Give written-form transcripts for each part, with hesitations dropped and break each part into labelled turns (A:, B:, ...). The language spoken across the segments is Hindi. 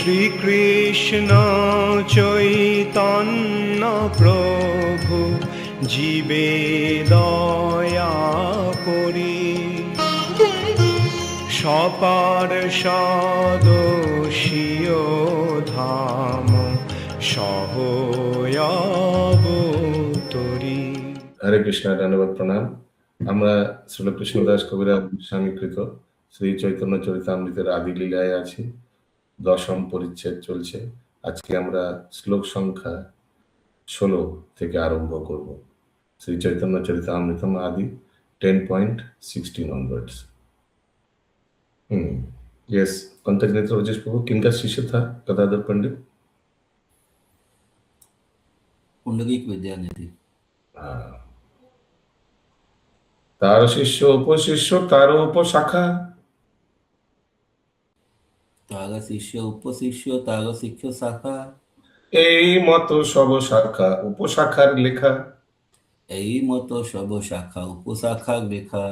A: শ্রীকৃষ্ণ চৈতন্য প্রভু জীবে দয়া করি, সপার্ষদস্য ধাম সহয়াবতরি।
B: হরে কৃষ্ণ, ধন্যবাদ, প্রণাম। আমরা শ্রীল কৃষ্ণদাস কবিরাজ স্বামীকৃত শ্রী চৈতন্য চরিতামৃতের আদি লীলায় আছি। 10ম পরিচ্ছেদ চলছে। আজকে আমরা শ্লোক সংখ্যা 16 থেকে আরম্ভ করব। শ্রী চৈতন্য চরিতামৃতম आदि 10.16 onwards। यस, पंकज नेत्र राजेश प्रभु किनका शिष्य था गदाधर पंडित?
C: पुंडरीक विद्यानिधि।
B: हाँ, तार शिष्य उपशिष्य तार उपशाखा,
C: तार शिष्य उपशिष्य तार शिष्य शाखा,
B: এই মতো সব শাখা উপশাখার লেখা।
C: এই মতো সব শাখা উপশাখার লেখা।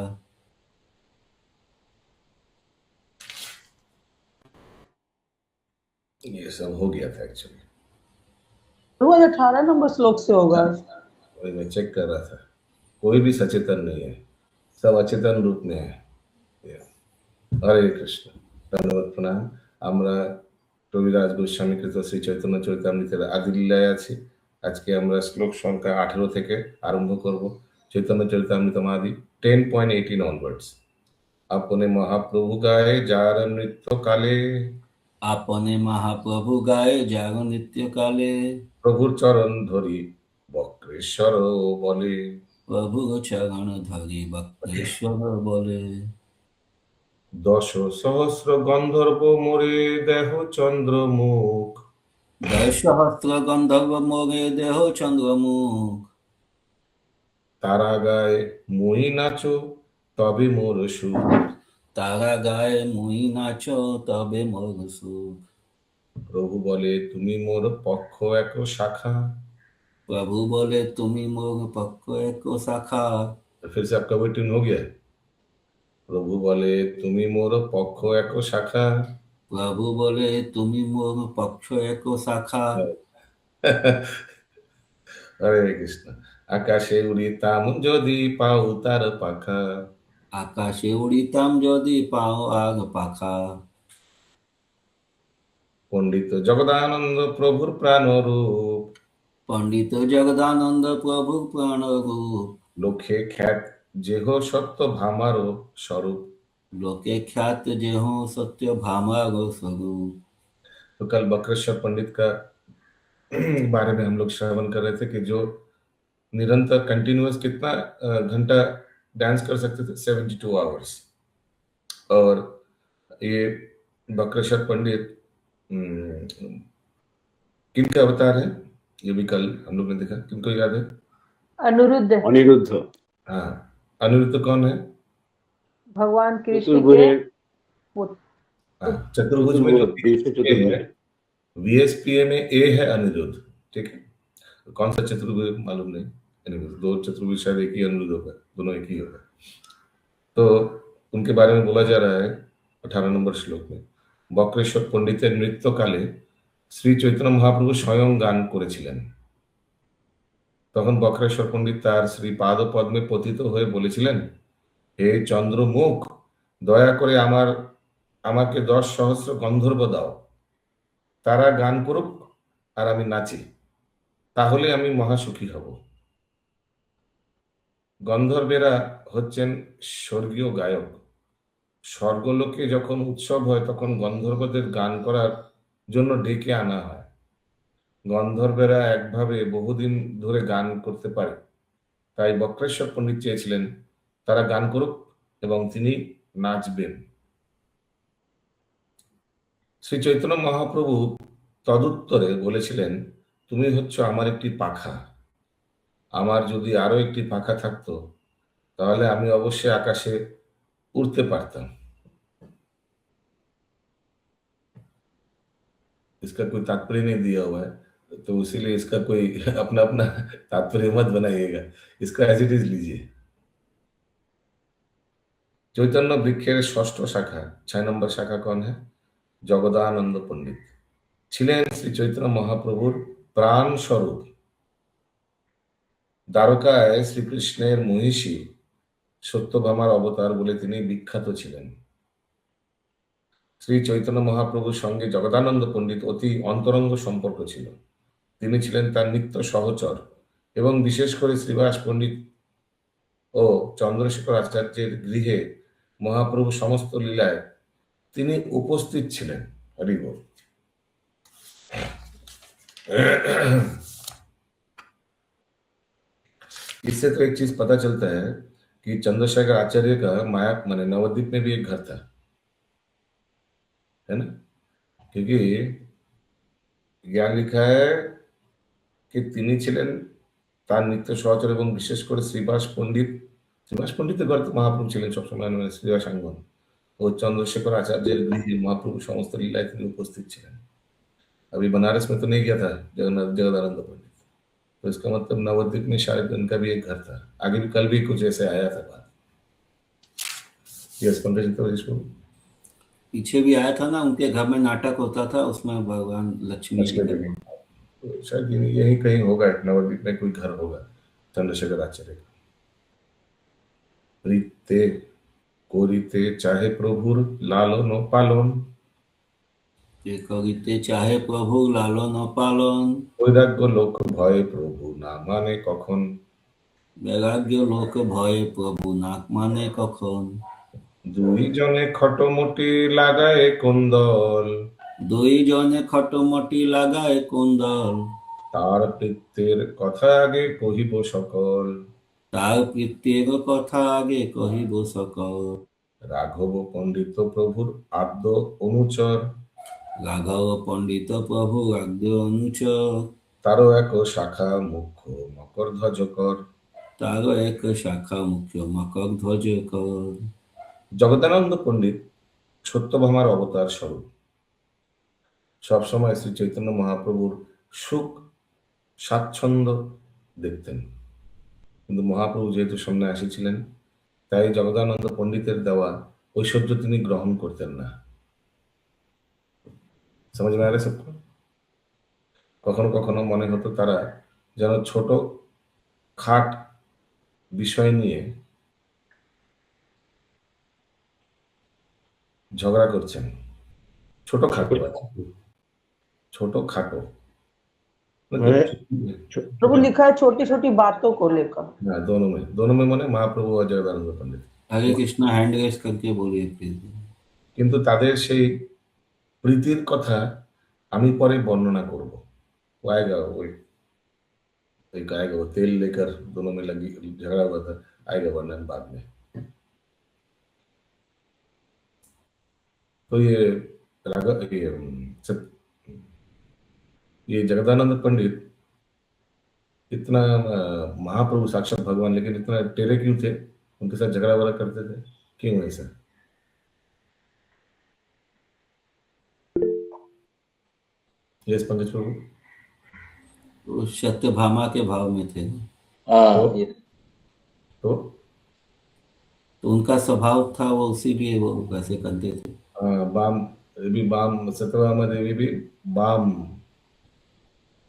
B: ये सब हो गया था एक्चुअली।
D: रोज 18 नंबर श्लोक से होगा।
B: वही मैं चेक कर रहा था, कोई भी सचेतन नहीं है, सब अचेतन रूप में है। हरे कृष्ण, धन्यवाद, प्रणाम। আমরা কবিরাজ গোস্বামীকৃত শ্রী চৈতন্য চরিতামৃতের আদি লীলায় আছি। আজকে আমরা শ্লোক সংখ্যা 18 থেকে আরম্ভ করব। চৈতন্য চরিতামৃতম আদি 10.18 onwards। আপনে মহাপ্রভু গায়ে যার নৃত্যকালে,
C: আপনে মহাপ্রভু গায়ে যার নিত্যকালে,
B: প্রভুর চরণ ধরি বক্রেশ্বর বলে,
C: প্রভুর চরণ ধরি বক্রেশ্বর বলে।
B: 10 সহস্র গন্ধর্ব মোরে দেহ চন্দ্রমুখ,
C: 10 সহস্র গন্ধর্ব মোরে দেহ চন্দ্রমুখ,
B: তারা গায়ে মুই নাচো তবে মোর সুখ,
C: তারা গায়ে মুই নাচ তবে মোর সুখ।
B: প্রভু বলে তুমি মোর পক্ষ এক শাখা।
C: प्रभु बोले तुम्ही मोर पक्ष एक शाखा।
B: फिर से आपका वेटिंग हो गया। प्रभु बोले तुम्ही मोर पक्ष एक शाखा,
C: प्रभु बोले तुम्ही मोर पक्ष एक शाखा।
B: हरे कृष्ण। আকাশে উড়িতাম যদি পাও তার পাখা,
C: আকাশে উড়িতাম যদি পাও আর পাখা।
B: পণ্ডিত জগদানন্দ প্রভুর প্রাণ রূপ,
C: পণ্ডিত জগদানন্দ প্রভু প্রাণ রূপ,
B: লোকে খ্যাত যেহ সত্য ভামারো स्वरूप।
C: लोके ख्यात जेह सत्य भामारो स्वरूप।
B: तो कल बक्रेश्वर पंडित का बारे में हम लोग श्रवण कर रहे थे कि जो निरंतर कंटिन्यूअस कितना घंटा डांस कर सकते थे, 72 आवर्स। और ये बक्रेश्वर पंडित किनका अवतार है, ये भी कल हम लोग ने देखा। किनको याद है?
D: अनिरुद्ध।
E: अनिरुद्ध।
B: हाँ, अनिरुद्ध कौन है?
D: भगवान कृष्ण
E: चतुर्भुज
D: के
B: हाँ, चतुर्भुज में जो VSPA में ए है अनिरुद्ध, ठीक है। कौन सा चतुर्भुज मालूम नहीं, दो चतुर्भुज शायद एक ही अनिरुद्ध होगा, दोनों एक ही होगा। तो उनके बारे में बोला जा रहा है 18 नंबर श्लोक में। বক্রেশ্বর পণ্ডিতের নৃত্যকালে শ্রী চৈতন্য মহাপ্রভু স্বয়ং গান করেছিলেন। তখন বক্রেশ্বর পণ্ডিত তার শ্রী পাদ পদ্মে পতিত হয়ে বলেছিলেন, হে চন্দ্রমুখ, দয়া করে আমাকে 10 সহস্র গন্ধর্ব দাও, তারা গান করুক আর আমি নাচি, তাহলে আমি মহাসুখী হব। গন্ধর্বেরা হচ্ছেন স্বর্গীয় গায়ক। স্বর্গলোকে যখন উৎসব হয় তখন গন্ধর্বদের গান করার জন্য ডেকে আনা হয়। গন্ধর্বেরা একভাবে বহুদিন ধরে গান করতে পারে, তাই বক্রেশ্বর পণ্ডিত চেয়েছিলেন তারা গান করুক এবং তিনি নাচবেন। শ্রী চৈতন্য মহাপ্রভু তদুত্তরে বলেছিলেন, তুমি হচ্ছ আমার একটি পাখা, আমার যদি আরো একটি পাখা থাকতো তাহলে আমি অবশ্যই আকাশে उड़ते पारता। इसका कोई तात्पर्य नहीं दिया हुआ है, तो इसीलिए इसका कोई अपना अपना तात्पर्य मत बनाइएगा, इसका एज इट इज लीजिए। चैतन्य वृक्षेर षष्ठ शाखा 6 नंबर शाखा कौन है? जगदानंद पंडित। ছিলেন শ্রী চৈতন্য মহাপ্রভুর প্রাণ স্বরূপ। দ্বারকায় শ্রীকৃষ্ণের মহিষী সত্যভামার অবতার বলে তিনি বিখ্যাত ছিলেন। শ্রী চৈতন্য মহাপ্রভুর সঙ্গে জগদানন্দ পণ্ডিত অতি অন্তরঙ্গ সম্পর্ক ছিল। তিনি ছিলেন তার নিত্য সহচর এবং বিশেষ করে শ্রীবাস পণ্ডিত ও চন্দ্রশেখর আচার্যের গৃহে মহাপ্রভু সমস্ত লীলায় তিনি উপস্থিত ছিলেন। হরি বল। इससे तो एक चीज पता चलता है कि चंद्रशेखर आचार्य का माया माने नवद्वीप में भी एक घर था, है ना? क्योंकि ज्ञान लिखा है कि তিনি ছিলেন তার নিত্য সহচর এবং বিশেষ করে শ্রীবাস পণ্ডিতের ঘরে তো মহাপ্রভু ছিলেন সবসময়, মানে শ্রীবাস আঙ্গন ও চন্দ্রশেখর আচার্যের গৃহে মহাপ্রভু সমস্ত লীলায় তিনি উপস্থিত ছিলেন। अभी बनारस में तो नहीं गया था जगदानंद पंडित, तो इसका मतलब नवद्वीप में शायद उनका भी एक घर था। आगे भी कल भी कुछ ऐसे आया था बात। यस पंकज तो इसको
C: पीछे भी आया था ना, उनके घर में नाटक होता था, उसमें भगवान लक्ष्मी जी का
B: तो शायद यही कहीं होगा, नवद्वीप में कोई घर होगा चंद्रशेखर आचार्य का। रीते कोरीते चाहे प्रभुर लालन पालन,
C: যে করিতে চাহে প্রভু লালন পালন,
B: বৈরাগ্য লোক ভয়ে প্রভু না মানে কখন,
C: বৈরাগ্য লোক ভয়ে প্রভু না মানে কখন,
B: দুই জনে খটোমটি লাগায় কুন্দল,
C: দুই জনে খটোমটি লাগায় কুন্দল,
B: তার পিত্তের কথা আগে কহিব সকল,
C: তার পিতৃর কথা আগে কহিব সকল,
B: রাঘব পণ্ডিত প্রভুর আদ্য অনুচর,
C: রাঘব পণ্ডিত প্রভু আদ্য অনুচর,
B: তারও এক শাখা মুখ্য মকর ধ্বজকর,
C: তারও এক শাখা মুখ্য মকর ধ্বজকর।
B: জগদানন্দ পণ্ডিত সত্যভামার অবতার স্বরূপ। সবসময় শ্রী চৈতন্য মহাপ্রভুর সুখ স্বাচ্ছন্দ্য দেখতেন, কিন্তু মহাপ্রভু যেহেতু সামনে আসিছিলেন তাই জগদানন্দ পণ্ডিতের দেওয়া ঐশ্বর্য তিনি গ্রহণ করতেন না। समझ में आ रहा है सबको? কখনো কখনো মনে হতো তারা যেন ছোট খাট বিষয় নিয়ে ঝগড়া করছেন। ছোট খাটো ছোট খাটো
D: प्रभु लिखा है छोटी छोटी बातों को लेकर।
B: हाँ, दोनों में মানে মহাপ্রভু আর জগদানন্দ পণ্ডিত।
C: हरे कृष्णा हैंड रेस करके बोलिए प्लीज।
B: কিন্তু তাদের সেই প্রীতির কথা আমি পরে বর্ণনা করব। वो आएगा एक आएगा, वो तेल लेकर दोनों में लगी झगड़ा हुआ था, आएगा वर्णन बाद में। तो ये जगदानंद पंडित इतना महाप्रभु साक्षात भगवान, लेकिन इतना टेढ़े क्यों थे? उनके साथ झगड़ा वगड़ा करते थे, क्यों ऐसा? यस पंकज प्रभु,
C: तो सत्यभामा के भाव में थे ना,
B: तो
C: उनका स्वभाव था वो, उसीलिए वो वैसे करते थे।
B: बाम सत्यभामा देवी भी बाम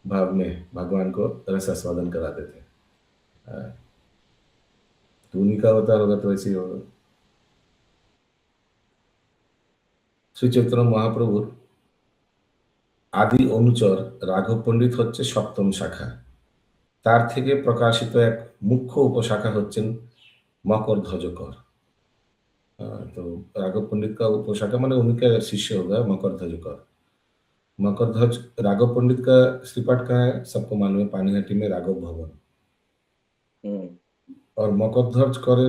B: भाव में भगवान को रसास्वादन कराते थे। तो उन्हीं का अवतार होगा तो ऐसे ही होगा। শ্রী চৈতন্য মহাপ্রভুর আদি অনুচর রাঘব পণ্ডিত হচ্ছে সপ্তম শাখা। তার থেকে প্রকাশিত এক মুখ্য উপশাখা হচ্ছেন मकर ध्वजकर। तो राघव पंडित का उपशाखा माने उनका शिष्य होगा मकर ध्वजकर। मकर ध्वज राघव पंडित का श्रीपाठ कहाँ है? सबको मालूम है, पानीहाटी में राघव भवन। और मकर ध्वज कर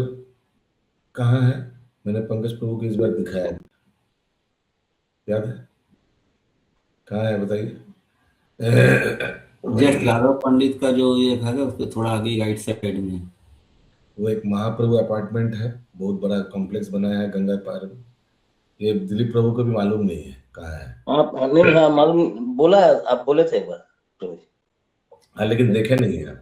B: कहाँ है? मैंने पंकज प्रभु को इस बार दिखाया, याद है? कहाँ है बताइए?
C: जस्ट राघव पंडित का जो ये घर है उसके थोड़ा आगे राइट साइड में
B: वो एक महाप्रभु अपार्टमेंट है, बहुत बड़ा कॉम्प्लेक्स बनाया है गंगा पार। ये दिलीप प्रभु को भी मालूम नहीं है कहाँ है।
E: नहीं, हाँ मालूम, बोला आप बोले थे एक बार।
B: हाँ, लेकिन देखे नहीं है।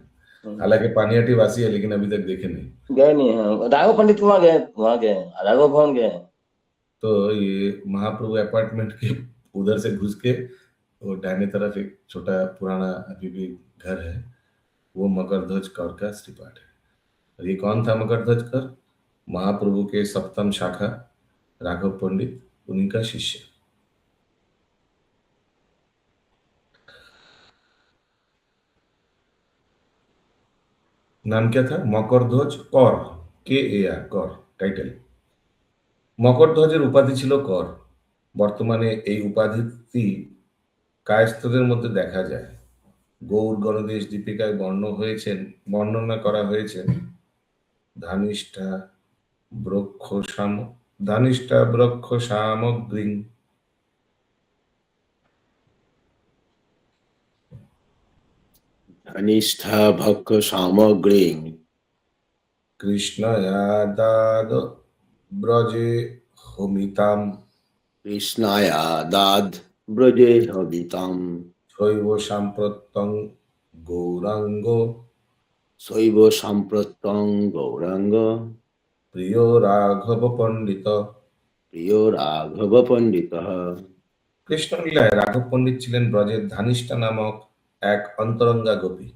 B: हालांकि पानीहाटी वासी है, लेकिन अभी तक देखे नहीं,
E: गए नहीं है। राघव पंडित वहाँ गए राघव भवन गए।
B: तो ये महाप्रभु अपार्टमेंट के उधर से घुस के वो दाहिने तरफ एक छोटा पुराना अभी भी घर है, वो मकरध्वज कौर का श्रीपाठ है। और ये कौन था मकरध्वज कौर? महाप्रभु के सप्तम शाखा राघव पंडित, उन्हीं का शिष्य। नाम क्या था? মকরধ্বজ কর, KAR, কর টাইটেল। মকরধ্বজের উপাধি ছিল কর। বর্তমানে এই উপাধিটি কায়স্থদের মধ্যে দেখা যায়। গৌর গণদেশ দীপিকায় বর্ণনা করা হয়েছে ধানিষ্ঠা বৃক্ষ সামগ্রী
F: अनिष्ठा भक्ष सामग्री
B: কৃষ্ণয়াদাদ ব্রজে হোমিতাম
F: कृष्णाया दाद ब्रजे हविताम
B: শৈব সাম্প্রত্যং গৌরাঙ্গ
F: शैव सांप्रतं गौरांग
B: প্রিয় রাঘব পণ্ডিত।
F: प्रियो राघव पंडितः।
B: কৃষ্ণলীলায় রাঘব পণ্ডিত ছিলেন ব্রজের ধানিষ্ঠা নামক এক অন্তরঙ্গা গোপী।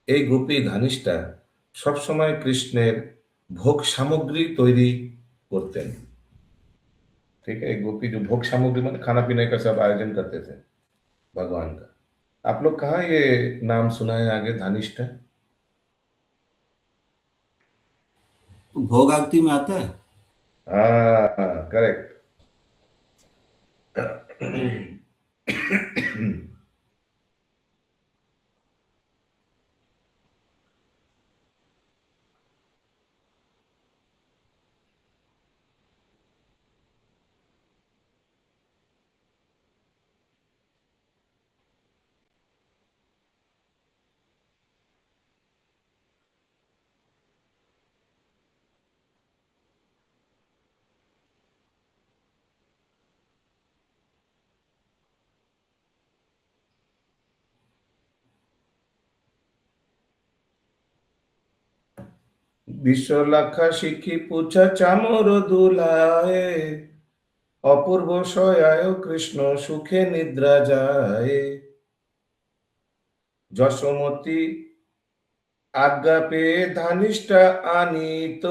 B: এই গোপী ধানিষ্ঠা সবসময় কৃষ্ণের ভোগ সামগ্রী তৈরি করতেন। ठीक है, गोपी जो भोग सामग्री मतलब खाना पीने का सब आयोजन करते थे भगवान का। आप लोग कहाँ ये नाम सुना है आगे धानिष्ठा?
C: भोग आरती में आता है।
B: हाँ, करेक्ट। বিশ্বলাক্ষা শিখি পুছা চামর দুলায়ে অপূর্ব শয়ায় কৃষ্ণ সুখে নিদ্রা যায়। যশোমতী আজ্ঞা পেয়ে ধানিষ্ঠা আনিত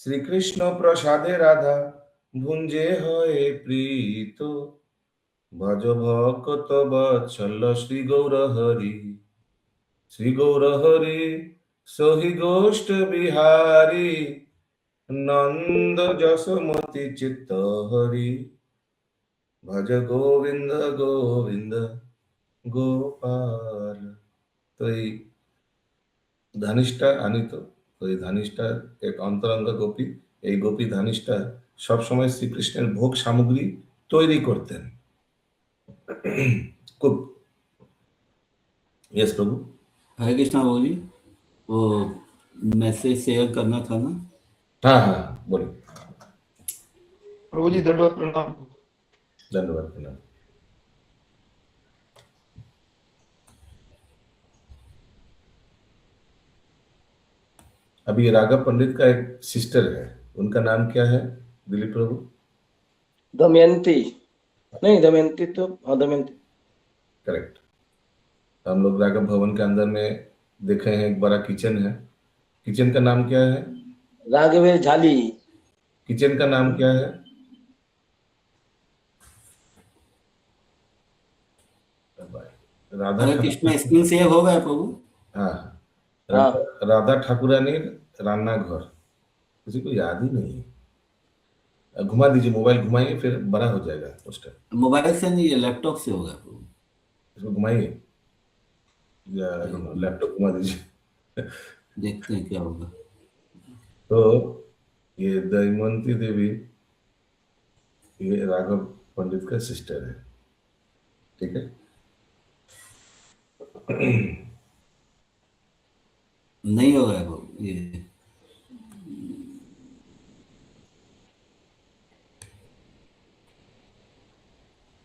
B: শ্রীকৃষ্ণ প্রসাদে রাধা ভুঞ্জে হয়ে প্রীত। ভজ ভকত বৎসল শ্রী গৌর হরি, শ্রী গৌর হরি সহি গোষ্ঠ বিহারী নন্দ যশোমতি চিত্ত হরি। ভজ গোবিন্দ গোবিন্দ গোপাল। তো এই ধানিষ্ঠা আনিত, তো এই ধানিষ্ঠা এক অন্তরঙ্গ গোপী। এই গোপী ধানিষ্ঠা সবসময় শ্রীকৃষ্ণের ভোগ সামগ্রী তৈরি করতেন। খুব। यस प्रभु।
C: हरे कृष्णा बाबू जी, वो मैसेज शेयर करना था ना।
B: हाँ हाँ, बोलिए।
A: प्रभु जी दंडवत प्रणाम।
B: धन्यवाद प्रणाम। अभी ये राघव पंडित का एक सिस्टर है, उनका नाम क्या है दिलीप प्रभु?
E: दमयंती। नहीं, दमयंती तो, हाँ दमयंती।
B: करेक्ट। हम लोग राघव भवन के अंदर में देखे हैं, एक बड़ा किचन है। किचन का नाम क्या है?
E: राघवेर झाली।
B: किचन का नाम क्या है? राधा
C: हरे कृष्णा स्क्रीन सेव हो गया प्रभु।
B: हाँ,
E: हाँ।
B: राधा ठाकुरानी रान्ना घर, किसी को याद ही नहीं है। घुमा दीजिए, मोबाइल घुमाइए, फिर बड़ा हो जाएगा पोस्टर।
C: मोबाइल से नहीं, ये लैपटॉप से होगा प्रभु।
B: इसको घुमाइए या लैपटॉप घुमा दीजिए।
C: देखते हैं क्या होगा।
B: तो ये दमयंती देवी, ये राघव पंडित का सिस्टर है। ठीक है।
C: नहीं हो गया प्रभु ये।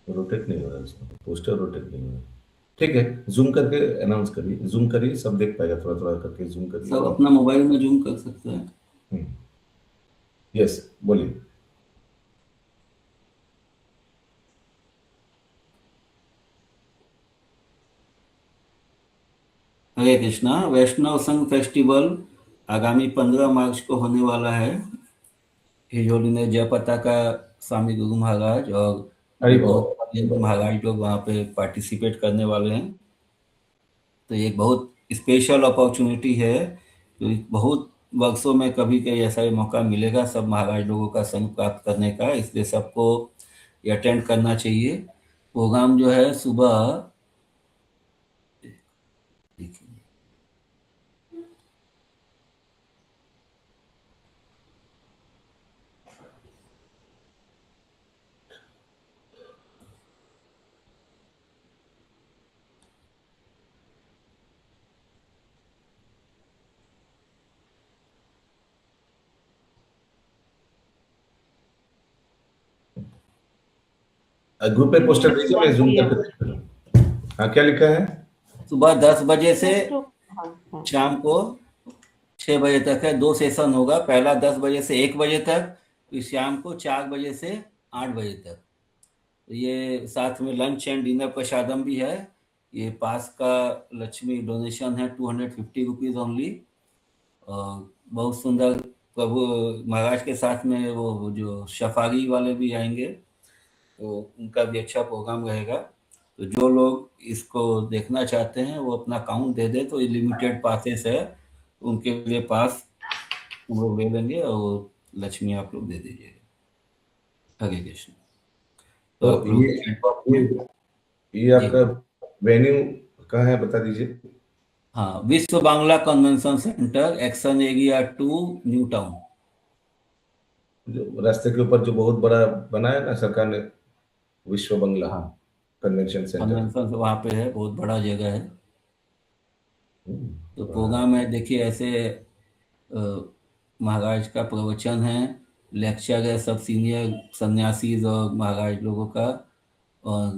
B: रोटेट नहीं हो रहा है इसमें, पोस्टर रोटेट नहीं हो रहा है। ठीक है, जूम करके अनाउंस करिए, जूम करिए, सब देख पाएगा। थोड़ा थोड़ा करके जूम करिए।
C: सब अपना मोबाइल में जूम कर सकते हैं।
B: यस, बोलिए।
C: हरे कृष्णा। वैष्णव संघ फेस्टिवल आगामी 15 मार्च को होने वाला है। हिजोली ने जयपता का स्वामी गुरु महाराज और
B: हरि
C: बहुत
B: बोल।
C: महाराज लोग वहाँ पे पार्टिसिपेट करने वाले हैं। तो ये एक बहुत स्पेशल अपॉर्चुनिटी है, तो बहुत वर्षों में कभी कभी ऐसा ही मौका मिलेगा सब महाराज लोगों का संग प्राप्त करने का, इसलिए सबको ये अटेंड करना चाहिए। प्रोग्राम जो है सुबह
B: ग्रुप पे पोस्टर भेजिए, मैं जूम करके देखूं। हाँ, क्या लिखा है?
C: सुबह 10 बजे से
D: हाँ।
C: शाम को 6 बजे तक है। 2 सेशन होगा, पहला 10 बजे से 1 बजे तक, फिर शाम को 4 बजे से 8 बजे तक। तो ये साथ में लंच एंड डिनर प्रसादम भी है। ये पास का लक्ष्मी डोनेशन है 250 रुपीज ओनली। और बहुत सुंदर प्रभु महाराज के साथ में वो जो सफारी वाले भी आएंगे, तो उनका भी अच्छा प्रोग्राम रहेगा। तो जो लोग इसको देखना चाहते हैं वो अपना अकाउंट दे दे, तो लिमिटेड पासेस है, उनके लिए पास हम लोग ले लेंगे और लक्ष्मी आप लोग दे दीजिएगा। हरे कृष्ण। तो आप लोग
B: ये आपका वेन्यू कहाँ है, बता दीजिए।
C: हाँ, विश्व Bangla convention centre, action area 2, new town.
B: जो रास्ते के ऊपर जो बहुत बड़ा बना है ना सरकार ने, विश्व बांग्ला कन्वेंशन सेंटर,
C: कन्वेंशन वहाँ पे है, बहुत बड़ा जगह है। तो प्रोग्राम है, देखिए ऐसे महाराज का प्रवचन है, लेक्चर है सब सीनियर सन्यासीज और महाराज लोगों का, और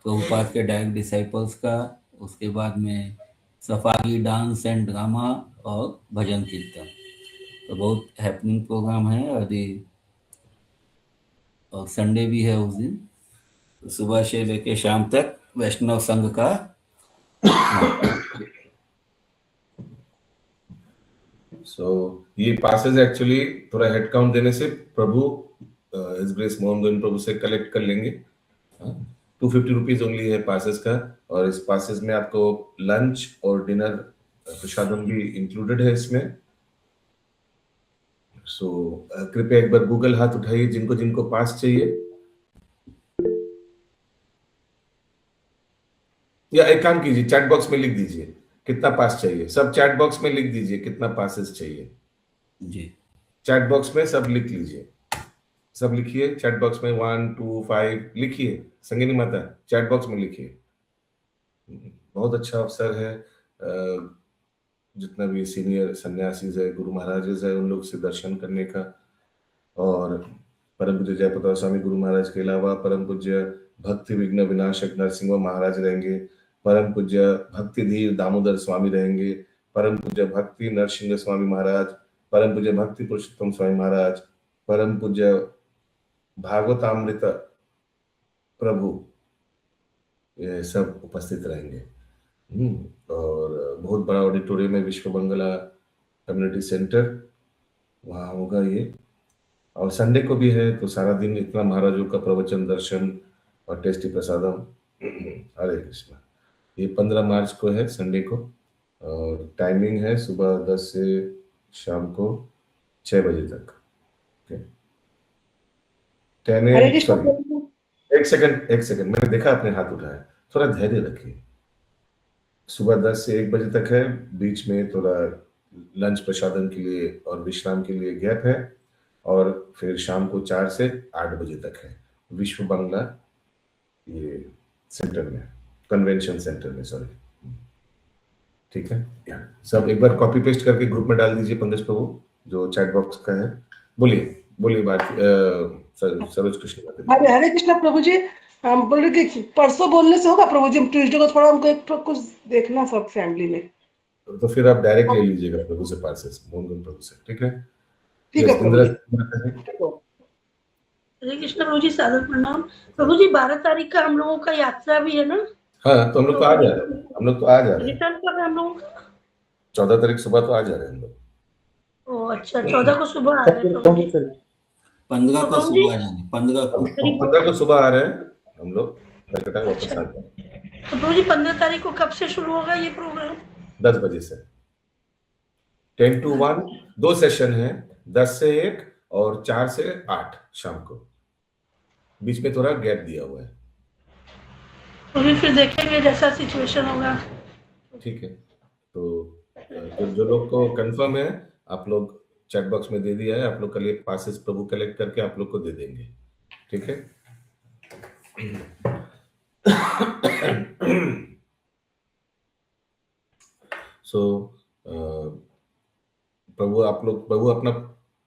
C: प्रभुपाद के डायरेक्ट डिसाइपल्स का। उसके बाद में सफारी, डांस एंड ड्रामा और भजन कीर्तन। तो बहुत हैपनिंग प्रोग्राम है। और संडे भी है उस दिन, तो सुबह से लेके शाम तक वैष्णव संघ का।
B: ये पासेस एक्चुअली थोड़ा हेड काउंट देने से प्रभु इस ग्रेस मोहन गोविंद प्रभु से कलेक्ट कर लेंगे। 250 रुपीज ओनली है पासेस का, और इस पासेस में आपको लंच और डिनर प्रसादम भी इंक्लूडेड है इसमें। कृपया एक बार गूगल हाथ उठाइए जिनको जिनको पास चाहिए, या एक काम कीजिए, चैट बॉक्स में लिख दीजिए कितना पास चाहिए। सब चैट बॉक्स में लिख दीजिए कितना पासेस चाहिए
C: जी।
B: चैट बॉक्स में सब लिख लीजिए, सब लिखिए चैट बॉक्स में 1 2 5 लिखिए। संगिनी माता चैट बॉक्स में लिखिए। बहुत अच्छा अवसर है, जितना भी सीनियर सन्यासी है, गुरु महाराज है, उन लोग से दर्शन करने का। और परम पूज्य जयपता स्वामी गुरु महाराज के अलावा परम पूज्य भक्ति विघ्न विनाशक नरसिंह महाराज रहेंगे, परम पूज्य भक्ति धीर दामोदर स्वामी रहेंगे, परम पूज्य भक्ति नरसिंह स्वामी महाराज, परम पूज्य भक्ति पुरुषोत्तम स्वामी महाराज, परम पूज्य भागवतामृत प्रभु, ये सब उपस्थित रहेंगे। और बहुत बड़ा ऑडिटोरियम है विश्व बांग्ला कम्युनिटी सेंटर, वहाँ होगा ये। और संडे को भी है, तो सारा दिन इतना महाराजों का प्रवचन, दर्शन और टेस्टी प्रसादम। हरे कृष्णा। ये 15 मार्च को है, संडे को, और टाइमिंग है सुबह 10 से शाम को 6 बजे तक। एक सेकंड मैंने देखा आपने हाथ उठाया, थोड़ा धैर्य रखिए। सुबह 10 से 1 बजे तक है, बीच में थोड़ा लंच प्रसादन के लिए और विश्राम के लिए गैप है, और फिर शाम को 4 से 8 बजे तक है विश्व बांग्ला ये सेंटर में, कन्वेंशन सेंटर में, सॉरी। ठीक है, सब एक बार कॉपी पेस्ट करके ग्रुप में डाल दीजिए पंकज प्रभु, जो चैट बॉक्स का है। बोलिए बात सरोज कृष्ण।
D: हरे कृष्णा प्रभु जी। हम बोल रहे कि परसों बोलने से होगा प्रभु जी? हम ट्यूसडे को थोड़ा हमको एक कुछ देखना सब फैमिली में।
B: तो फिर आप डायरेक्ट ले लीजिएगा प्रभु से पासेस, मोहन प्रभु से। ठीक है,
D: ठीक है प्रभु जी।
G: हरे कृष्ण प्रभु जी, सादर प्रणाम। प्रभु जी 12 तारीख का हम लोगों का यात्रा भी है ना?
B: हाँ, तो हम लोग तो आ जा रहे हैं,
G: रिटर्न कब है हम लोगों का?
B: 14 तारीख सुबह तो आ जा रहे हैं हम लोग।
G: ओ अच्छा, 14 को सुबह आ रहे हैं प्रभु जी।
C: 15 को
G: प्रभु जी,
C: सुबह जाने, 15 को।
B: 15 को सुबह आ रहे हैं हम लोग, कलकत्ता वापस आ जाए
G: तो प्रभु जी 15 तारीख को कब से शुरू होगा ये प्रोग्राम?
B: 10 बजे से 10 to 1 2 सेशन है, 10 से 1 और 4 से 8 शाम को, बीच में थोड़ा गैप दिया हुआ है।
G: प्रभु जी फिर देखेंगे जैसा सिचुएशन होगा।
B: ठीक है, तो जो लोग को कंफर्म है आप लोग चैट बॉक्स में दे दिया है, आप लोग के लिए पासेस प्रभु कलेक्ट करके आप लोग को दे देंगे, ठीक है। सो प्रभु अपना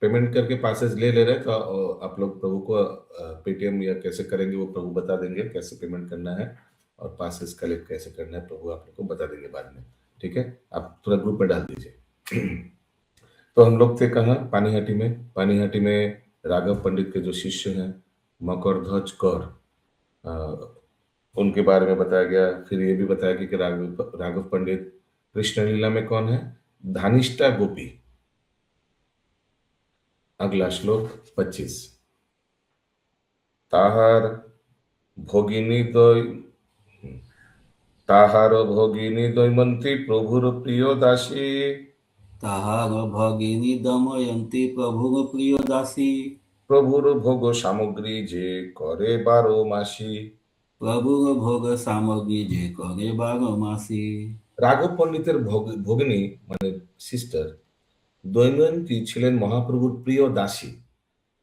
B: पेमेंट करके पासेस ले रहे हैं, तो आप लोग प्रभु को पेटीएम या कैसे करेंगे वो प्रभु बता देंगे, कैसे पेमेंट करना है और पासेस कलेक्ट कैसे करना है प्रभु आप लोग को बता देंगे बाद में, ठीक है। आप थोड़ा ग्रुप में डाल दीजिए। तो हम लोग थे कहाँ? पानीहाटी में राघव पंडित के जो शिष्य हैं मकरध्वज कौर, उनके बारे में बताया गया। फिर ये भी बताया कि राघव पंडित कृष्ण लीला में कौन है? धानिष्ठा गोपी। अगला श्लोक 25। ताहार भोगिनी दमयंती प्रभुर प्रिय दासी।
C: ताहार भगिनी दमयंती प्रभुर प्रिय दासी।
B: प्रभुर भोग सामग्री जे करे 12 मासी।
C: प्रभुर भोग सामग्री जे करे 12 मासी।
B: রাঘব পণ্ডিতের ভগিনী মানে সিস্টার দৈনয়ন্তী ছিলেন মহাপ্রভুর প্রিয় দাসী।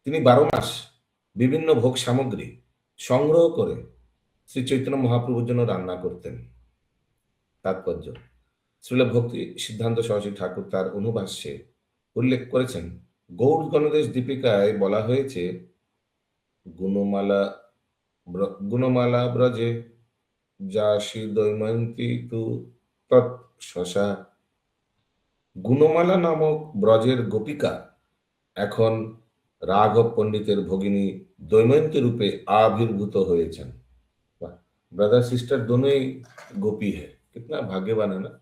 B: তিনি 12 মাস বিভিন্ন ভোগ সামগ্রী সংগ্রহ করে শ্রী চৈতন্য মহাপ্রভুর জন্য রান্না করতেন। তাৎপর্য: শ্রীল ভক্তি সিদ্ধান্ত সরস্বতী ঠাকুর তার অনুভাষ্যে উল্লেখ করেছেন, গৌড় গণদেশ দীপিকায় বলা হয়েছে, গুণমালা ব্রজে যাসি দৈময়ন্তী তু তৎসা। গুণমালা নামক ব্রজের গোপিকা এখন রাঘব পণ্ডিতের ভগিনী দৈময়ন্তী রূপে आविर्भूत হয়েছেন। ब्रदर सिस्टर दोनों ही गोपी है, कितना भाग्यवान है ना।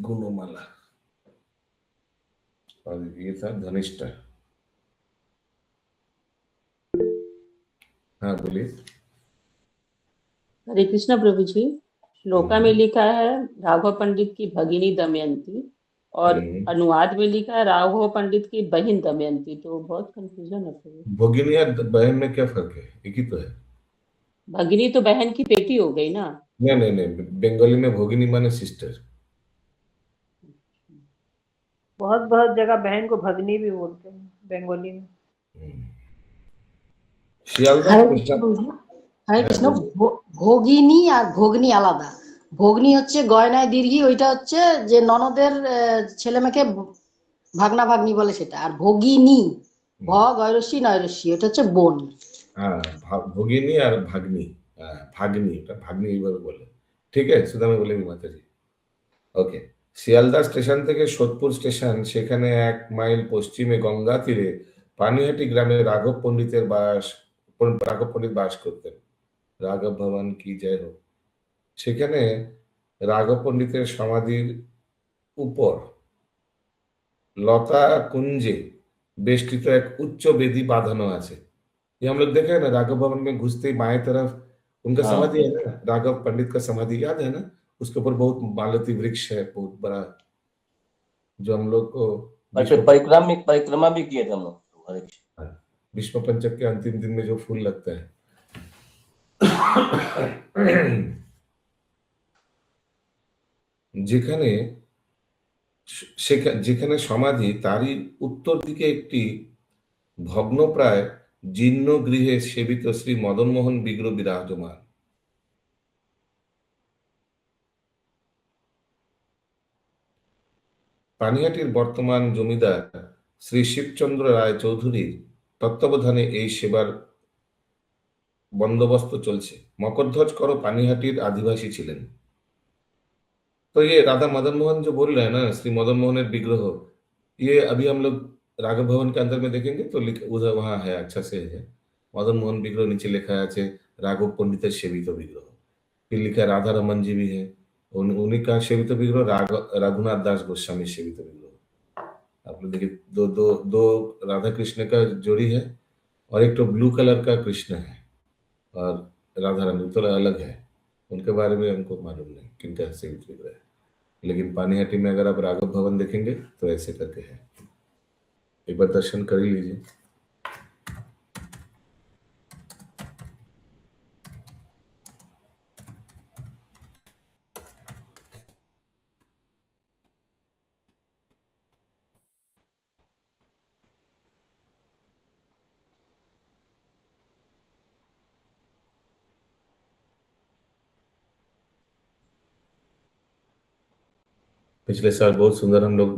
B: गुणमाला और ये था धनिष्ठा। हाँ बोलिए।
H: हरे कृष्ण प्रभु जी। श्लोका में लिखा है राघव पंडित की भगिनी दमयंती और अनुवाद में लिखा है राघव पंडित की बहन दमयंती, तो बहुत कंफ्यूजन है प्रभु।
B: भगिनी और बहन में क्या फर्क है? एक ही तो है।
H: भगिनी तो बहन की बेटी हो गई ना।
B: नहीं, बंगाली में भगिनी माने सिस्टर।
I: बहुत बहुत जगह बहन को भगनी भी बोलते हैं बंगाली में।
J: হরে কৃষ্ণ। ভগিনী আর ভগ্নী আলাদা। ভগ্নী হচ্ছে গয়নায় দীর্ঘি, ওইটা হচ্ছে যে ননদের ছেলে মেয়েকে ভাগনা ভাগ্নি বলে সেটা। আর ভগিনী ভ গয়রস্যি নয়রস্যি, ওটা হচ্ছে বোন।
B: ভগিনী আর ভাগ্নি, ভাগ্নি, ওটা ভাগ্নি এইভাবে বলে, ঠিক আছে। সুদামে বলে মাতাজি। ওকে। শিয়ালদা স্টেশন থেকে সোদপুর স্টেশন, সেখানে 1 মাইল পশ্চিমে গঙ্গা তীরে পানিহাটি গ্রামে রাঘব পণ্ডিত বাস করতেন। রাঘব ভবন কি জয় হোক। সেখানে রাঘব পণ্ডিতের সমাধির উপর लता कुंजे बेष्टित एक उच्च वेदी बांधनो আছে। ये हम लोग देखे ना राघव भवन में घुसते ही बाएं तरफ उनका समाधि है ना, राघव पंडित का समाधि याद है ना, उसके ऊपर बहुत मालती वृक्ष है बहुत बड़ा, जो हम लोग को
E: परिक्रमा भी किए थे हम लोग।
B: विश्व पंचक के अंतिम दिन में जो फूल लगता है। যেখানে সমাধি তারই উত্তর দিকে একটি ভগ্নপ্রায় জীর্ণ গৃহে সেবিত শ্রী মদনমোহন বিগ্রহ বিরাজমান। পানিহাটির বর্তমান জমিদার শ্রী শিবচন্দ্র রায় চৌধুরীর তত্ত্বাবধানে এই সেবার বন্দোবস্ত চলছে। মকরধ্বজ কর পানিহাটির आदिवासी ছিলেন। तो ये राधा मदन मोहन जो बोल रहे हैं ना, श्री मदन मोहन विग्रह, ये अभी हम लोग राघव भवन के अंदर में देखेंगे तो उधर वहां है, अच्छा से है मदन मोहन विग्रह। नीचे लिखा है राघव पंडित सेवित विग्रह। फिर लिखा है राधा रमन जी भी है, उन्हीं का सेवित विग्रह रघुनाथ दास गोस्वामी सेवित विग्रह। आप लोग देखिए, दो दो दो राधा कृष्ण का जोड़ी है और एक तो ब्लू कलर का कृष्ण है और राधा रानी तो अलग है। उनके बारे में हमको मालूम नहीं किनका सेवित विग्रह है, लेकिन पानीहाटी में अगर आप राघव भवन देखेंगे तो ऐसे करके है। एक बार दर्शन कर ही लीजिए। पिछले साल बहुत सुंदर हम लोग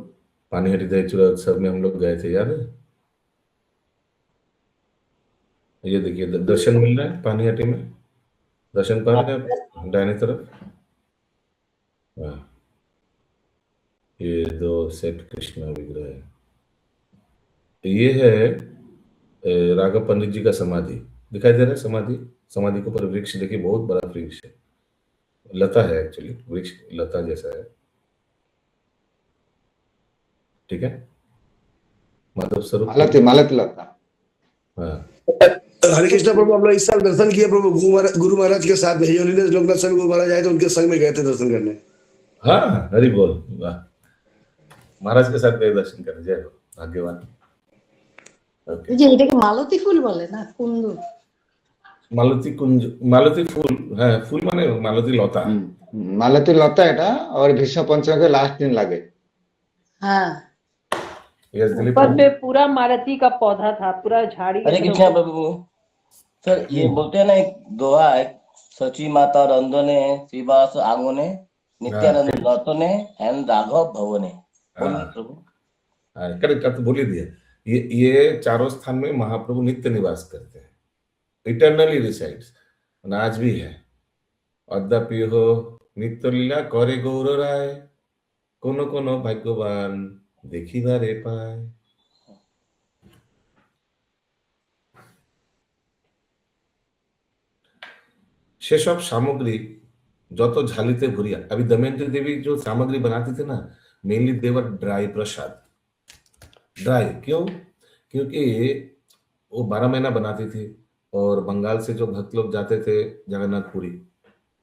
B: पानीहाटी दही चूड़ा उत्सव में हम लोग गए थे, याद है? ये देखिए दर्शन मिल रहा है पानीहाटी में, दर्शन पा रहे हैं दाहिने तरफ। हाँ, ये दो सेट कृष्णा विग्रह है। ये है राघव पंडित जी का समाधि, दिखाई दे रहा है समाधि। समाधि के ऊपर वृक्ष देखिए, बहुत बड़ा वृक्ष है, लता है एक्चुअली, वृक्ष लता जैसा है। ठीक है, माधव स्वरूप
A: मालती लता।
B: हाँ,
K: हरे कृष्णा प्रभु, हम लोग इस साल दर्शन किए प्रभु गुरु महाराज के साथ। लोकनाथ स्वामी गुरु महाराज आए तो उनके संग में गए थे दर्शन करने।
B: हाँ, हरि बोल, वाह, महाराज के साथ गए दर्शन करने, जय हो, भाग्यवान। ओके,
J: যে এটাকে মালতী ফুল বলে না কুন্দ?
B: मालती कुंज, मालती फूल है, फूल माने मालती लता।
A: मालती लता এটা और भीष्म पंचमी के लास्ट दिन लगे।
J: हाँ,
B: यस दिलीप
I: ऊपर
B: प्रभु।
I: पे पूरा मालती का पौधा था, पूरा झाड़ी।
E: हरे कृष्णा प्रभु। सर ये बोलते हैं ना, एक दोहा है, सची माता और अंधोने, श्रीवास आंगोने, नित्यानंद लतोने एंड राघव भवने। बोलिए प्रभु।
B: करेक्ट, तो बोलिए दिया। ये चारों स्थान में महाप्रभु नित्य निवास करते हैं, इटर्नली रिसाइड्स, आज भी है। अद्यापि हो नित्य लीला करे गौर राय, कोनो कोनो भाग्यवान देखी बारे पाए। সে সব সামগ্রী যত ঝালিতে ভরিয়া, अभी दमयंती देवी जो सामग्री बनाती थी ना, मेनली देवर ड्राई प्रसाद। ड्राई क्यों? क्योंकि वो 12 महीना बनाती थी और बंगाल से जो भक्त लोग जाते थे जगन्नाथपुरी,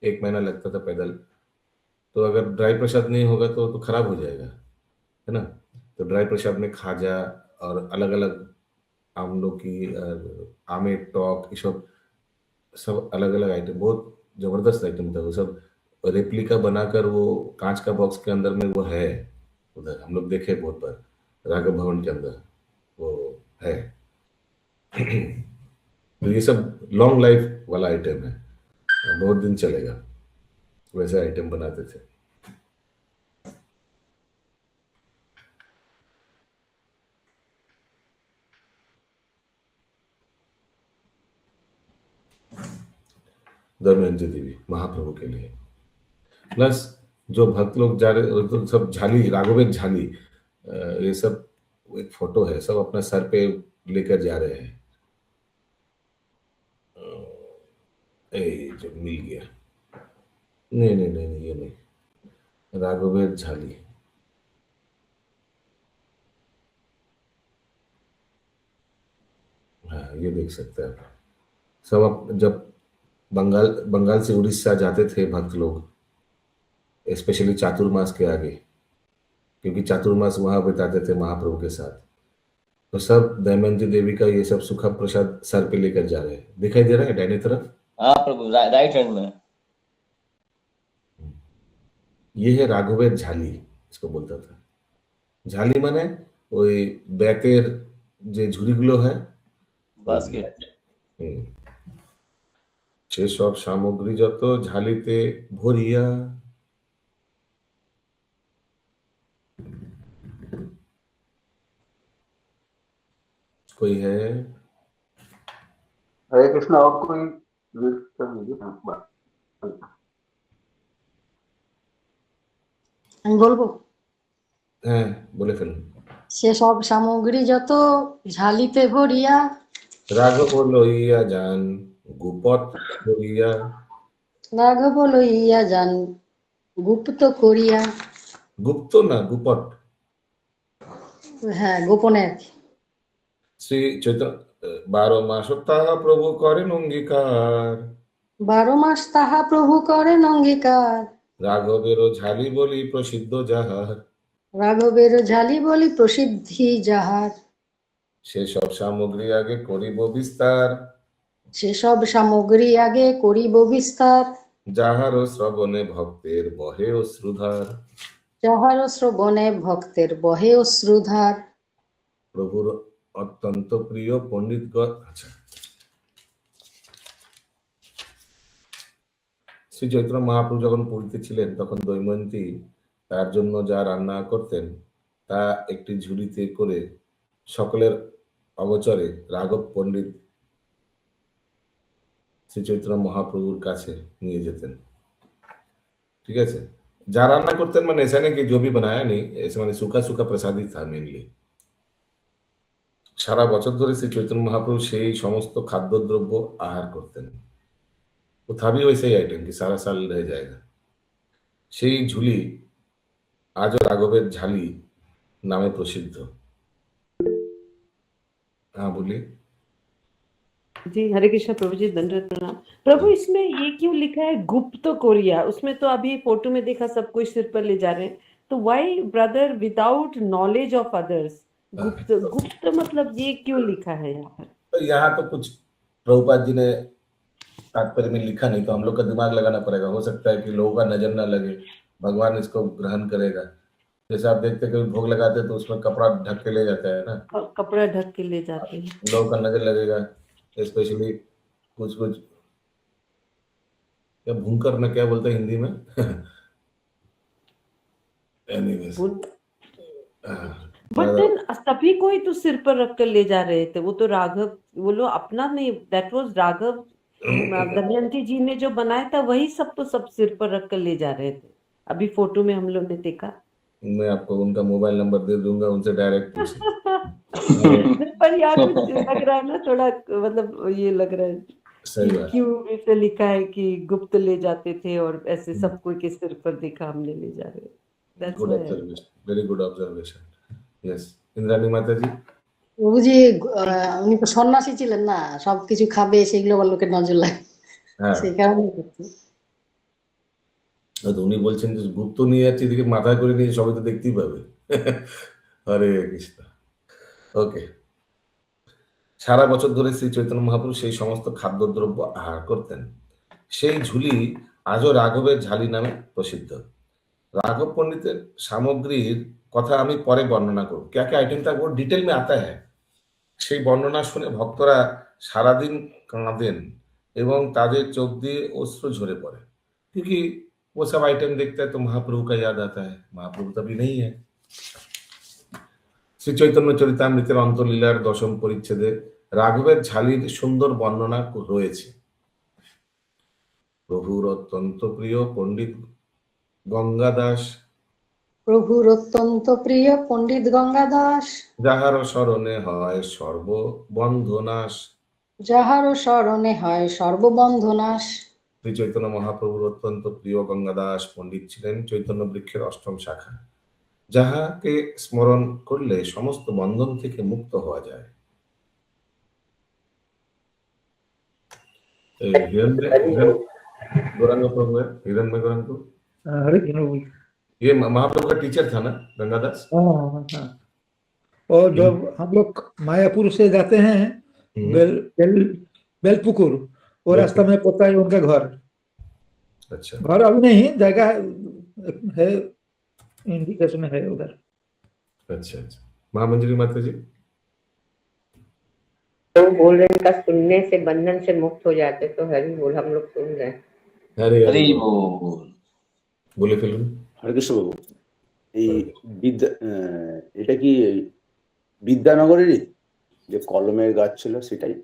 B: 1 महीना लगता था पैदल, तो अगर ड्राई प्रसाद नहीं होगा तो खराब हो जाएगा, है ना। तो ड्राई प्रसाद में खाजा और अलग अलग आमलों की आमे टॉक, ये सब अलग अलग आइटम, बहुत जबरदस्त आइटम था। वो सब रेप्लिका बनाकर वो कांच का बॉक्स के अंदर में वो है, उधर हम लोग देखे बहुत बार, राघव भवन के अंदर वो है। तो ये सब लॉन्ग लाइफ वाला आइटम है, बहुत दिन चलेगा, वैसे आइटम बनाते थे। दमयंती देवी महाप्रभु के लिए, प्लस जो भक्त लोग जा रहे तो सब झाली, राघवेंद्र झाली, ये सब एक फोटो है, सब अपना सर पे लेकर जा रहे हैं। जो मिल गया, नहीं नहीं नहीं नहीं, ये नहीं, राघवेंद्र झाली। हाँ, ये देख सकते हैं आप। सब जब बंगाल से उड़ीसा जाते थे भक्त लोग, स्पेशली चातुर्मास के आगे, क्योंकि चातुर्मास वहां बिताते थे महाप्रभु के साथ, तो सब दमयंती देवी का ये सब सुखा प्रसाद सर पे लेकर जा रहे हैं। दिखाई दे रहा है दाहिने तरफ?
E: हाँ प्रभु, राइट हैंड में।
B: ये है राघवेंद्र झाली, इसको बोलता था। झाली माने ওই ব্যাকের যে ঝুড়িগুলো হয়,
E: বাস্কেট।
B: সে সব সামগ্রী যত ঝালিতে ভরিয়া। कोई है?
F: हरे कृष्ण, और कोई
J: আমি বলবো,
B: হ্যাঁ বলে ফেলুন।
J: সেসব সামগ্রী যত ঝালিতে ভরিয়া,
B: রাঘব লইয়া যান গোপত ভরিয়া,
J: রাঘব লইয়া যান গুপ্ত করিয়া,
B: গুপ্ত না গুপট।
J: হ্যাঁ গোপনে আর কি।
B: শ্রী চৈতন্য 12 মাস তাহা প্রভু করেন অঙ্গীকার,
J: 12 মাস তাহা প্রভু করেন অঙ্গীকার,
B: রাঘবেরও ঝালি বলি প্রসিদ্ধ যাহার,
J: রাঘবের ঝালি বলি প্রসিদ্ধি যাহার,
B: সেসব সামগ্রী আগে করিব বিস্তার,
J: সেসব সামগ্রী আগে করিব বিস্তার,
B: যাহারও শ্রবণে ভক্তের বহে অশ্রুধার,
J: যাহার শ্রবণে ভক্তের বহে অশ্রুধার।
B: প্রভুর অত্যন্ত প্রিয় পণ্ডিত। আচ্ছা, শ্রী চৈতন্য মহাপ্রভু যখন পুরীতে ছিলেন তখন দৈময়ন্তী তার জন্য যা রান্না করতেন তা একটি ঝুড়িতে করে সকলের অগোচরে রাঘব পণ্ডিত শ্রী চৈতন্য মহাপ্রভুর কাছে নিয়ে যেতেন। ठीक है, जा रान्ना करते मैंने ऐसा नहीं कि जो भी बनाया नहीं, ऐसे मैंने सूखा सूखा प्रसादी था मेनली। সারা বছর ধরে শ্রী চৈতন্য মহাপ্রভু সেই সমস্ত খাদ্যদ্রব্য আহার করতেন। वो था भी वैसे ही आइटम कि सारा साल रह जाएगा। সেই ঝুলি আজও রাঘবের ঝালি নামে প্রসিদ্ধ। हाँ बोलिए।
I: जी हरे कृष्ण प्रभु जी, दंडवत प्रणाम। प्रभु इसमें ये क्यों लिखा है गुप्त कोरिया? उसमें तो अभी फोटो में देखा सब कुछ सिर पर ले जा रहे हैं, तो why brother without knowledge of others? गुप्त गुप्त मतलब ये क्यों लिखा है यहाँ पर?
B: तो यहाँ तो कुछ प्रभुपाद जी ने तात्पर्य में लिखा नहीं, तो हम लोग का दिमाग लगाना पड़ेगा। हो सकता है कि लोगों का नजर ना लगे, भगवान इसको ग्रहण करेगा। जैसे आप देखते हैं कभी भोग लगाते हैं तो उसमें कपड़ा ढक के ले जाता है ना,
I: कपड़ा ढक के ले जाते हैं,
B: लोगों का नजर लगेगा। स्पेशली कुछ कुछ क्या भूंकर में क्या बोलते हैं हिंदी में एनीवेज,
I: बट देन सभी को ही तो सिर पर रख कर ले जा रहे थे। वो तो राघव, वो लोग अपना नहीं, दैट वाज राघव, दमयंती जी ने जो बनाया था वही सब तो सब सिर पर रख कर ले जा रहे थे। अभी फोटो में हम लोग ने देखा।
B: मैं आपको उनका मोबाइल नंबर दे दूंगा, उनसे डायरेक्ट पूछें।
I: पर यार कुछ लग रहा है ना, थोड़ा मतलब ये लग रहा है
B: सही बात।
I: क्यों इसे लिखा है कि गुप्त ले जाते थे और ऐसे सबको के सिर पर देखा हमने ले जा रहे। That's
B: good
I: why.
B: Observation, very good observation. Yes, Indrani माता जी।
J: প্রভুজি উনি তো সন্ন্যাসী ছিলেন না, সবকিছু খাবে সেগুলো আবার লোকের নজর লাগে,
B: হ্যাঁ,
J: সেই কারণে করছে।
B: তো উনি বলছেন যে গুপ্ত নিয়ে যাচ্ছে, এদিকে মাথায় করে নিয়ে সবাই তো দেখতেই পাবে। হরে কৃষ্ণ। ওকে, সারা বছর ধরে শ্রী চৈতন্য মহাপ্রভু সেই সমস্ত খাদ্যদ্রব্য আহার করতেন। সেই ঝুলি আজও রাঘবের ঝালি নামে প্রসিদ্ধ। राघव पंडितेर सामग्रीर कथा आमी परे बर्णना करब, क्या क्या आइटम था वो डिटेल में आता है। সেই বর্ণনা শুনে ভক্তরা সারাদিন কাঁদেন এবং তাদের চোখ দিয়ে অশ্রু ঝরে পড়ে, क्योंकि वो सब आइटम देखता है तो महाप्रभु का याद आता है। महाप्रभु तभी नहीं है। শ্রী চৈতন্য চরিতামৃতের অন্তলীলার 10ম পরিচ্ছেদে রাঘবের ঝালির সুন্দর বর্ণনা রয়েছে। প্রভুর অত্যন্ত প্রিয় পণ্ডিত গঙ্গা দাস,
J: প্রভুর অত্যন্ত প্রিয় পণ্ডিত গঙ্গা দাস,
B: যাহার স্মরণে হয় সর্ববন্ধনাশ,
J: যাহার স্মরণে হয় সর্ববন্ধনাশ।
B: শ্রী চৈতন্য মহাপ্রভুর অত্যন্ত প্রিয় গঙ্গা দাস পণ্ডিত ছিলেন চৈতন্য বৃক্ষের 8ম শাখা, যাহাকে স্মরণ করলে সমস্ত বন্ধন থেকে মুক্ত হওয়া যায়। गौरांग प्रभु है, हिरण्मय गौरांग प्रभु।
L: हरे कृष्ण।
B: ये महाप्रभु का टीचर था ना गंगादास।
L: हाँ। और जब हम लोग मायापुर से जाते हैं बेलपुकुर, वो रास्ता में पता है उनका घर।
B: अच्छा,
L: घर अभी नहीं, जगह है, इंडिकेशन है उधर।
B: अच्छा अच्छा। महामंजरी माता जी।
M: तो बोल रहे हैं का सुनने से बंधन से मुक्त हो जाते, तो हरि बोल हम लोग सुन रहे हैं।
E: हरि बोल।
B: बोले फिल्म।
F: হরে কৃষ্ণ বাবু, এই এটা কি বিদ্যানগরেরই যে কলমের গাছ ছিল সেটাই,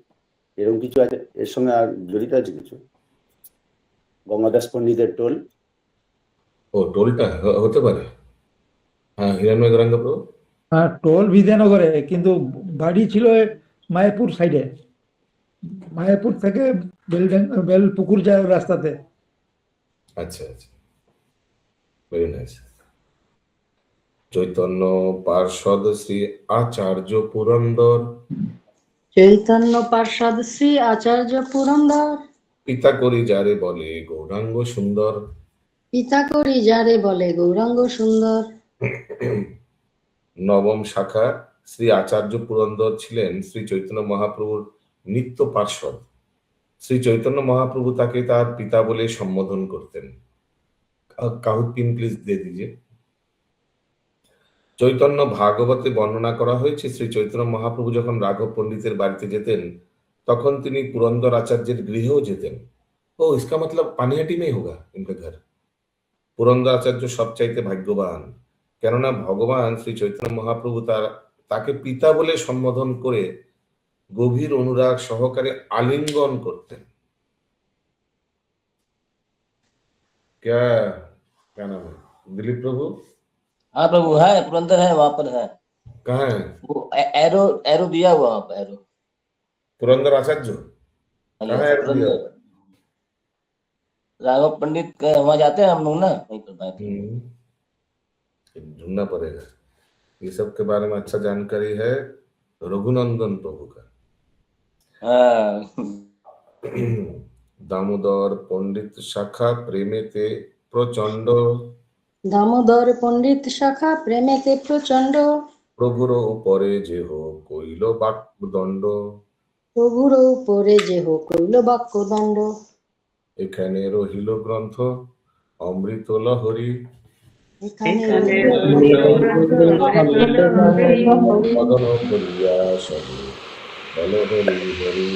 F: এরকম কিছু আছে এর সঙ্গে আর জড়িত আছে কিছু? গঙ্গাদাস পণ্ডিতের টোল।
B: ও টোলটা হতে পারে। হ্যাঁ, হিরণ্ময় গৌরাঙ্গ প্রভু।
L: হ্যাঁ, টোল বিদ্যানগরে, কিন্তু বাড়ি ছিল মায়াপুর সাইডে, মায়াপুর থেকে বেলপুকুর যাওয়ার রাস্তাতে।
B: আচ্ছা আচ্ছা। Very nice. চৈতন্য পার্ষদ শ্রী আচার্য পুরন্দর,
J: চৈতন্য পার্ষদ শ্রী আচার্য পুরন্দর,
B: পিতা করি যারে বলে গৌরাঙ্গ সুন্দর।
J: পিতা করি যারে বলে গৌরাঙ্গ সুন্দর।
B: নবম শাখা শ্রী আচার্য পুরন্দর ছিলেন শ্রী চৈতন্য মহাপ্রভুর নিত্য পার্ষদ। শ্রী চৈতন্য মহাপ্রভু তাকে তার পিতা বলে সম্বোধন করতেন। কাহুত পিন প্লিজ দিয়ে দিজিয়ে। চৈতন্য ভাগবতে বর্ণনা করা হয়েছে শ্রী চৈতন্য মহাপ্রভু যখন রাঘব পণ্ডিতের বাড়িতে যেতেন তখন তিনি পুরন্দর আচার্যের গৃহেও যেতেন। ও ইসকা মতলব পানিহাটি में होगा इनका घर। পুরন্দর আচার্য সবচাইতে ভাগ্যবান, কেননা ভগবান শ্রী চৈতন্য মহাপ্রভু তাকে পিতা বলে সম্বোধন করে গভীর অনুরাগ সহকারে আলিঙ্গন করতেন। क्या क्या नाम है? दिलीप प्रभु?
E: हाँ प्रभु है, पुरंदर है, वहां पर है।
B: कहाँ है?
E: वो एरो एरो दिया हुआ वहां पर, एरो।
B: पुरंदर आचार्य कहाँ है? एरो दिया?
E: राघव पंडित वहां जाते हैं हम लोग ना, वहीं पर बैठे।
B: ढूंढना पड़ेगा। ये सब के बारे में अच्छा जानकारी है रघुनंदन प्रभु का। दामोदर पंडित शाखा प्रेमेते प्रचंड,
J: দামোদর পণ্ডিত শাখা প্রেমেতে প্রচন্ড,
B: প্রভুর উপরে যে হো কইল বাকদণ্ড,
J: প্রভুর উপরে যে হো কইল বাক্যদণ্ড।
B: এখানে রহিল গ্রন্থ অমৃত লহরী,
J: এখানে
B: মদন করিয়া সবে বল হরি হরি।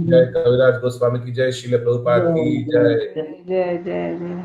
B: जय कविराज गोस्वामी की जय, श्रील प्रभुपाद की जय।
H: जय जय जय।